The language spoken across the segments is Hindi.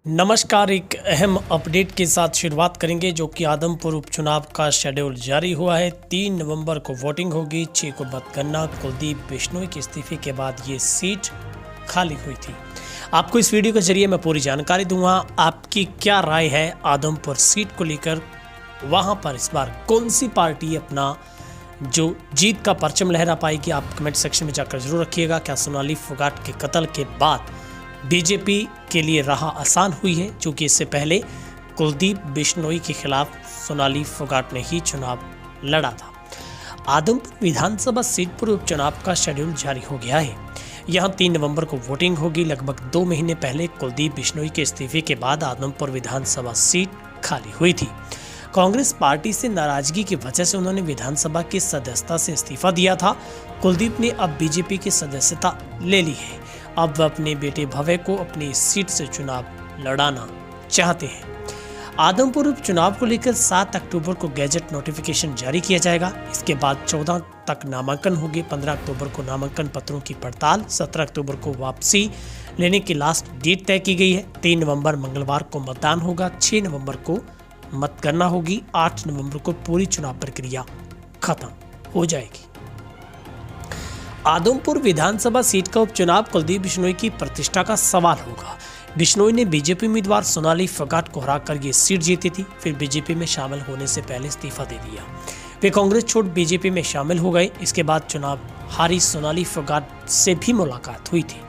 नमस्कार। एक अहम अपडेट के साथ शुरुआत करेंगे जो कि आदमपुर उपचुनाव का शेड्यूल जारी हुआ है। 3 नवंबर को वोटिंग होगी, 6 को मतगणना। कुलदीप बिश्नोई के इस्तीफे के बाद ये सीट खाली हुई थी। आपको इस वीडियो के जरिए मैं पूरी जानकारी दूंगा। आपकी क्या राय है आदमपुर सीट को लेकर? वहां पर इस बार कौन सी पार्टी अपना जो जीत का परचम लहरा पाएगी? आप कमेंट सेक्शन में जाकर जरूर रखिएगा। क्या सोनाली फोगाट के कत्ल के बाद बीजेपी के लिए राह आसान हुई है, क्योंकि इससे पहले कुलदीप बिश्नोई के खिलाफ सोनाली फोगाट ने ही चुनाव लड़ा था। आदमपुर विधानसभा सीट पर उपचुनाव का शेड्यूल जारी हो गया है। यहां 3 नवंबर को वोटिंग होगी। लगभग 2 महीने पहले कुलदीप बिश्नोई के इस्तीफे के बाद आदमपुर विधानसभा सीट खाली हुई थी। कांग्रेस पार्टी से नाराजगी की वजह से उन्होंने विधानसभा की सदस्यता से इस्तीफा दिया था। कुलदीप ने अब बीजेपी की सदस्यता ले ली है। अब वह अपने बेटे भव्य को अपनी सीट से चुनाव लड़ाना चाहते हैं। आदमपुर उपचुनाव को लेकर 7 अक्टूबर को गैजेट नोटिफिकेशन जारी किया जाएगा। इसके बाद 14 तक नामांकन होगी। 15 अक्टूबर को नामांकन पत्रों की पड़ताल, 17 अक्टूबर को वापसी लेने की लास्ट डेट तय की गई है। 3 नवंबर मंगलवार को मतदान होगा। 6 नवंबर को मतगणना होगी। 8 नवंबर को पूरी चुनाव प्रक्रिया खत्म हो जाएगी। आदमपुर विधानसभा सीट का उपचुनाव कुलदीप बिश्नोई की प्रतिष्ठा का सवाल होगा। बिश्नोई ने बीजेपी उम्मीदवार सोनाली फोगाट को हराकर ये सीट जीती थी, फिर बीजेपी में शामिल होने से पहले इस्तीफा दे दिया। वे कांग्रेस छोड़ बीजेपी में शामिल हो गए। इसके बाद चुनाव हारी सोनाली फोगाट से भी मुलाकात हुई थी।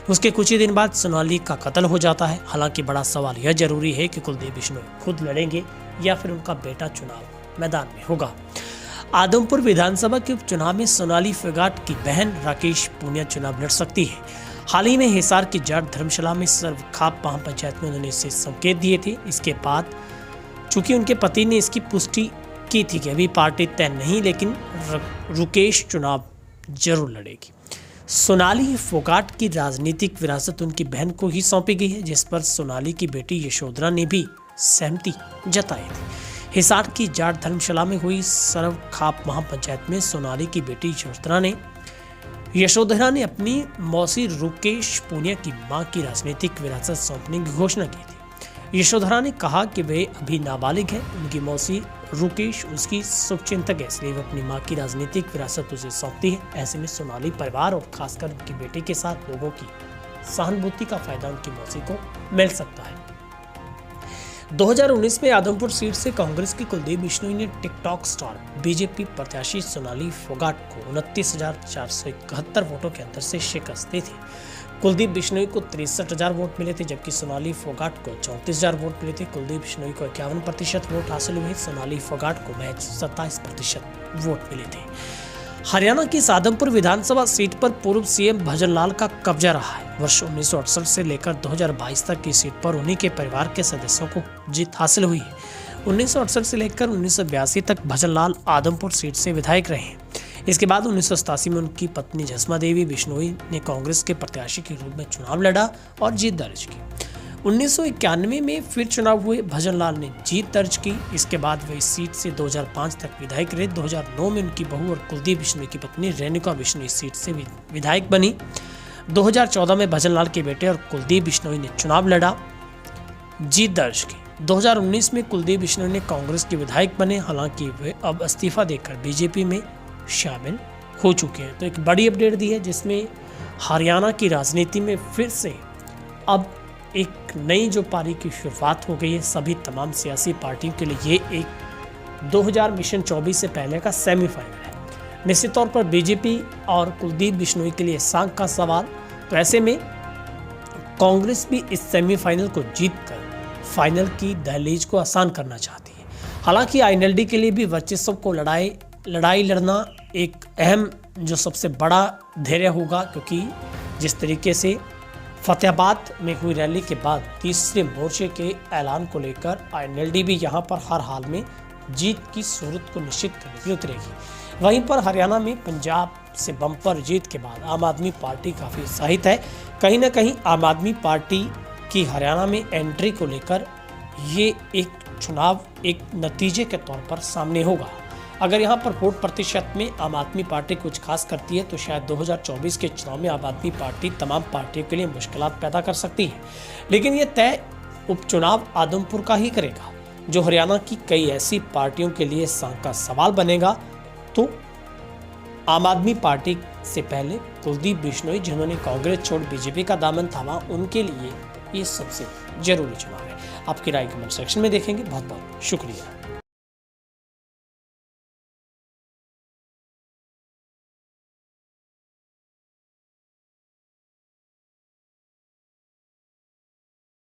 उसके कुछ ही दिन बाद सोनाली का कत्ल हो जाता है। हालांकि बड़ा सवाल यह जरूरी है कि कुलदीप बिश्नोई खुद लड़ेंगे या फिर उनका बेटा चुनाव मैदान में होगा। आदमपुर विधानसभा के उपचुनाव में सोनाली फोगाट की बहन राकेश पूनिया चुनाव लड़ सकती है। हाल ही में हिसार की जाट धर्मशाला में सर्वखाप महापंचायत में उन्होंने इसे संकेत दिए थे। इसके बाद चूंकि उनके पति ने इसकी पुष्टि की थी कि अभी पार्टी तय नहीं, लेकिन रुकेश चुनाव जरूर लड़ेगी। सोनाली फोगाट की राजनीतिक विरासत उनकी बहन को ही सौंपी गई है, जिस पर सोनाली की बेटी यशोधरा ने भी सहमति जताई थी। हिसार की जाट धर्मशाला में हुई सर्वखाप महापंचायत में सोनाली की बेटी यशोधरा ने अपनी मौसी रुकेश पूनिया की मां की राजनीतिक विरासत सौंपने की घोषणा की थी। यशोधरा ने कहा कि वे अभी नाबालिग है। उनकी मौसी रुकेश उसकी शुभचिंतक है, इसलिए वो अपनी मां की राजनीतिक विरासत उसे सौंपती है। ऐसे में सोनाली परिवार और खासकर उनकी बेटे के साथ लोगों की सहानुभूति का फायदा उनकी मौसी को मिल सकता है। 2019 में आदमपुर सीट से कांग्रेस की कुलदीप बिश्नोई ने टिकटॉक स्टार बीजेपी प्रत्याशी सोनाली फोगाट को 29,471 वोटों के अंतर से शिकस्त दी थी। कुलदीप बिश्नोई को 63,000 वोट मिले थे, जबकि सोनाली फोगाट को 34,000 वोट मिले थे। कुलदीप बिश्नोई को 51% वोट हासिल हुए। सोनाली फोगाट को महज 27% वोट मिले थे। हरियाणा की आदमपुर विधानसभा सीट पर पूर्व सीएम भजनलाल का कब्जा रहा है। वर्ष 1968 से लेकर 2022 तक की सीट पर उन्हीं के परिवार के सदस्यों को जीत हासिल हुई है। 1968 से लेकर 1982 तक भजनलाल आदमपुर सीट से विधायक रहे। इसके बाद 1987 में उनकी पत्नी जसमा देवी बिश्नोई ने कांग्रेस के प्रत्याशी के रूप में चुनाव लड़ा और जीत दर्ज की। 1991 में फिर चुनाव हुए। भजनलाल ने जीत दर्ज की। इसके बाद वे इस सीट से 2005 तक विधायक रहे। 2009 में उनकी बहू और कुलदीप बिश्नोई की पत्नी रेणुका बिश्नोई इस सीट से विधायक बनी। 2014 में भजनलाल के बेटे और कुलदीप बिश्नोई ने चुनाव लड़ा, जीत दर्ज की। 2019 में कुलदीप बिश्नोई ने कांग्रेस के विधायक बने। हालांकि वे अब इस्तीफा देकर बीजेपी में शामिल हो चुके हैं। तो एक बड़ी अपडेट दी है, जिसमें हरियाणा की राजनीति में फिर से अब एक नई जो पारी की शुरुआत हो गई है। सभी तमाम सियासी पार्टियों के लिए ये एक 2024 से पहले का सेमीफाइनल है। निश्चित तौर पर बीजेपी और कुलदीप बिश्नोई के लिए सांख का सवाल। तो ऐसे में कांग्रेस भी इस सेमीफाइनल को जीतकर फाइनल की दहलीज को आसान करना चाहती है। हालांकि आईएनएलडी के लिए भी वर्चस्व को लड़ाई लड़ना एक अहम जो सबसे बड़ा धैर्य होगा, क्योंकि जिस तरीके से फतेहाबाद में हुई रैली के बाद तीसरे मोर्चे के ऐलान को लेकर आईएनएलडी भी यहां पर हर हाल में जीत की सूरत को निश्चित करने के लिए उतरेगी। वहीं पर हरियाणा में पंजाब से बम्पर जीत के बाद आम आदमी पार्टी काफ़ी उत्साहित है। कहीं ना कहीं आम आदमी पार्टी की हरियाणा में एंट्री को लेकर ये एक चुनाव एक नतीजे के तौर पर सामने होगा। अगर यहाँ पर वोट प्रतिशत में आम आदमी पार्टी कुछ खास करती है तो शायद 2024 के चुनाव में आम आदमी पार्टी तमाम पार्टियों के लिए मुश्किलात पैदा कर सकती है। लेकिन ये तय उपचुनाव आदमपुर का ही करेगा, जो हरियाणा की कई ऐसी पार्टियों के लिए सांख का सवाल बनेगा। तो आम आदमी पार्टी से पहले कुलदीप बिश्नोई, जिन्होंने कांग्रेस छोड़ बीजेपी का दामन थामा, उनके लिए ये सबसे जरूरी चुनाव है। आपकी राय कमेंट सेक्शन में देखेंगे। बहुत बहुत शुक्रिया।